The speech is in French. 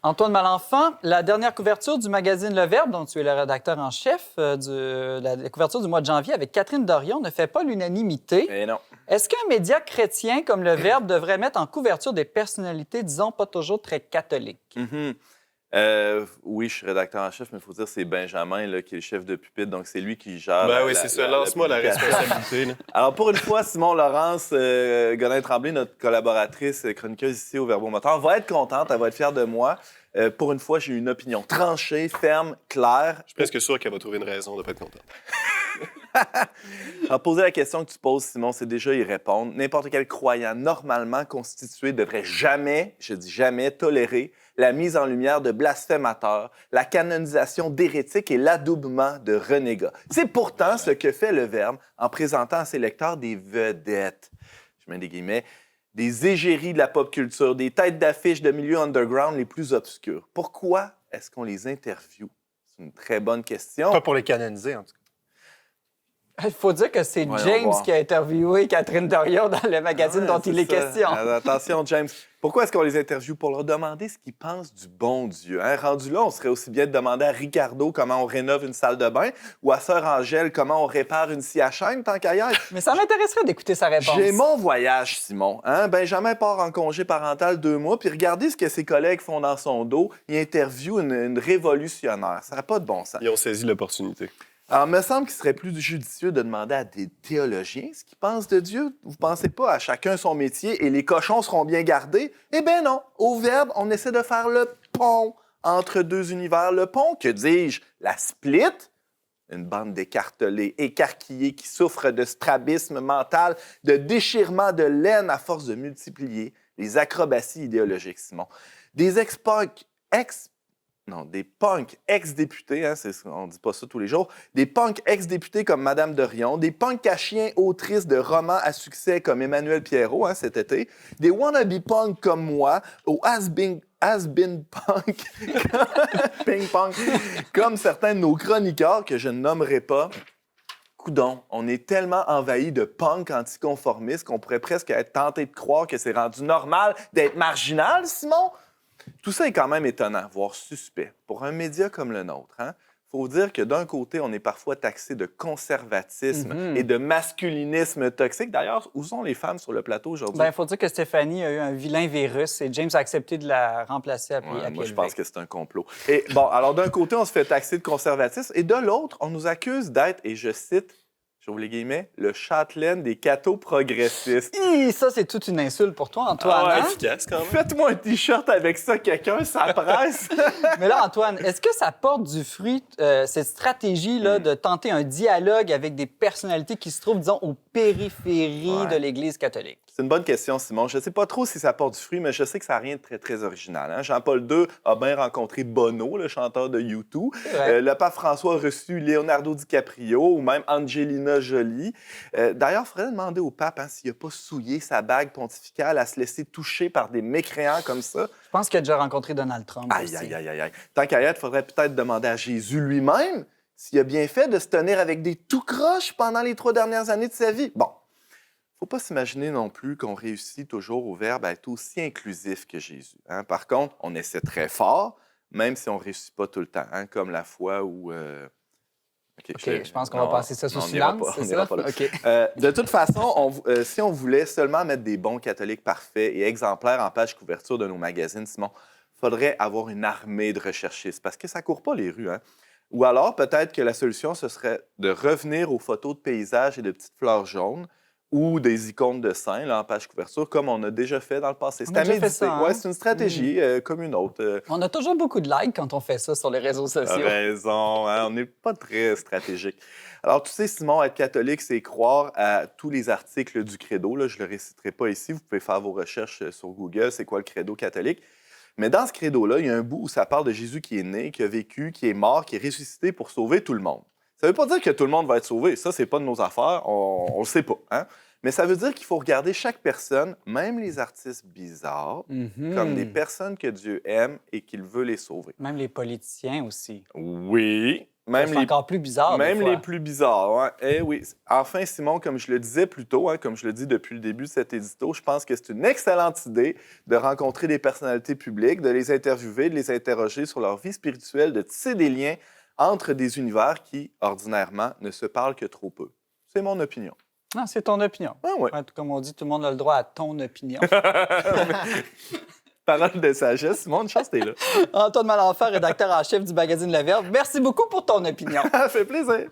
Antoine Malenfant, la dernière couverture du magazine Le Verbe, dont tu es le rédacteur en chef, la couverture du mois de janvier avec Catherine Dorion, ne fait pas l'unanimité. Eh non. Est-ce qu'un média chrétien comme Le Verbe devrait mettre en couverture des personnalités, disons, pas toujours très catholiques? Oui, je suis rédacteur en chef, mais il faut dire que c'est Benjamin là, qui est le chef de pupitre, donc c'est lui qui gère. Ben oui, c'est ça. Lance-moi la responsabilité. Là. Alors, pour une fois, Simon Laurence Godin-Tremblay, notre collaboratrice chroniqueuse ici au Verbomoteur, va être contente, elle va être fière de moi. Pour une fois, j'ai une opinion tranchée, ferme, claire. Je suis presque sûr qu'elle va trouver une raison de ne pas être contente. Alors, poser la question que tu poses, Simon, c'est déjà y répondre. N'importe quel croyant normalement constitué devrait jamais, je dis jamais, tolérer la mise en lumière de blasphémateurs, la canonisation d'hérétiques et l'adoubement de renégats. C'est pourtant ce que fait le Verbe en présentant à ses lecteurs des vedettes, je mets des guillemets, des égéries de la pop culture, des têtes d'affiche de milieux underground les plus obscurs. Pourquoi est-ce qu'on les interviewe? C'est une très bonne question. Pas pour les canoniser, en tout cas. Il faut dire que c'est Voyons James voir. qui a interviewé Catherine Dorion dans le magazine dont il est ça. question. Attention, James. Pourquoi est-ce qu'on les interviewe? Pour leur demander ce qu'ils pensent du bon Dieu. Hein? Rendu là, on serait aussi bien de demander à Ricardo comment on rénove une salle de bain ou à Sœur Angèle comment on répare une scie à chaîne, tant qu'à y être. Mais ça m'intéresserait d'écouter sa réponse. J'ai mon voyage, Simon. Hein? Benjamin part en congé parental 2 mois, puis regardez ce que ses collègues font dans son dos. Il interviewe une révolutionnaire. Ça n'a pas de bon sens. Ils ont saisi l'opportunité. Alors, il me semble qu'il serait plus judicieux de demander à des théologiens ce qu'ils pensent de Dieu. Vous pensez pas à chacun son métier et les cochons seront bien gardés? Eh bien non. Au Verbe, on essaie de faire le pont entre deux univers. Le pont, que dis-je? La split, une bande d'écartelés, écarquillés qui souffrent de strabisme mental, de déchirement de laine à force de multiplier les acrobaties idéologiques, Simon. Des des punks ex-députés, hein, on ne dit pas ça tous les jours, des punks ex-députés comme Madame Dorion, des punks à chiens autrices de romans à succès comme Emmanuel Pierrot hein, cet été, des wannabe punks comme moi, ou has-been punk, ping-pong, comme certains de nos chroniqueurs que je ne nommerai pas. Coudon, on est tellement envahi de punks anticonformistes qu'on pourrait presque être tenté de croire que c'est rendu normal d'être marginal, Simon? Tout ça est quand même étonnant, voire suspect. Pour un média comme le nôtre, il faut dire que d'un côté, on est parfois taxé de conservatisme et de masculinisme toxique. D'ailleurs, où sont les femmes sur le plateau aujourd'hui? Il faut dire que Stéphanie a eu un vilain virus et James a accepté de la remplacer à pied Moi, je levé. pense que c'est un complot. Et bon, alors d'un côté, on se fait taxer de conservatisme et de l'autre, on nous accuse d'être, et je cite, j'ouvre les guillemets, le Châtelaine des cathos progressistes. Ça, c'est toute une insulte pour toi, Antoine. Ah ouais, hein? Efficace, quand même. Faites-moi un T-shirt avec ça, quelqu'un, ça presse. Mais là, Antoine, est-ce que ça porte du fruit, cette stratégie-là, de tenter un dialogue avec des personnalités qui se trouvent, disons, aux périphéries de l'Église catholique? C'est une bonne question, Simon. Je ne sais pas trop si ça porte du fruit, mais je sais que ça n'a rien de très, très original. Hein? Jean-Paul II a bien rencontré Bono, le chanteur de U2. Le pape François a reçu Leonardo DiCaprio ou même Angelina Jolie. D'ailleurs, il faudrait demander au pape s'il n'a pas souillé sa bague pontificale à se laisser toucher par des mécréants comme ça. Je pense qu'il a déjà rencontré Donald Trump Aïe, aussi. aïe, aïe, aïe, aïe. Tant qu'à y être, il faudrait peut-être demander à Jésus lui-même s'il a bien fait de se tenir avec des tout croches pendant les 3 dernières années de sa vie. Bon. Il ne faut pas s'imaginer non plus qu'on réussit toujours au Verbe à être aussi inclusif que Jésus. Hein? Par contre, on essaie très fort, même si on ne réussit pas tout le temps, hein? Comme la fois où... OK, je pense qu'on va passer ça sous silence, c'est ça? Pas là. OK. De toute façon, si on voulait seulement mettre des bons catholiques parfaits et exemplaires en page couverture de nos magazines, Simon, il faudrait avoir une armée de recherchistes parce que ça ne court pas les rues. Hein? Ou alors, peut-être que la solution, ce serait de revenir aux photos de paysages et de petites fleurs jaunes ou des icônes de saints là, en page couverture, comme on a déjà fait dans le passé. On a déjà fait ça, hein? Ouais, c'est une stratégie comme une autre. On a toujours beaucoup de likes quand on fait ça sur les réseaux T'as sociaux. raison, hein? On n'est pas très stratégique. Alors, tu sais, Simon, être catholique, c'est croire à tous les articles du credo. Là, je ne le réciterai pas ici. Vous pouvez faire vos recherches sur Google. C'est quoi le credo catholique? Mais dans ce credo-là, il y a un bout où ça parle de Jésus qui est né, qui a vécu, qui est mort, qui est ressuscité pour sauver tout le monde. Ça ne veut pas dire que tout le monde va être sauvé. Ça, c'est pas de nos affaires. On ne le sait pas. Hein? Mais ça veut dire qu'il faut regarder chaque personne, même les artistes bizarres, comme des personnes que Dieu aime et qu'il veut les sauver. Même les politiciens aussi. Oui. Même C'est les encore plus bizarre. Même des fois. les plus bizarres, ouais. Eh oui. Enfin, Simon, comme je le disais plus tôt, comme je le dis depuis le début de cet édito, je pense que c'est une excellente idée de rencontrer des personnalités publiques, de les interviewer, de les interroger sur leur vie spirituelle, de tisser des liens entre des univers qui, ordinairement, ne se parlent que trop peu. C'est mon opinion. Ah, c'est ton opinion. Ah ouais. Ouais, comme on dit, tout le monde a le droit à ton opinion. Parole de sagesse. Simon, une chance, t'es là. Antoine Malenfant, rédacteur en chef du magazine Le Verbe, merci beaucoup pour ton opinion. Ça fait plaisir.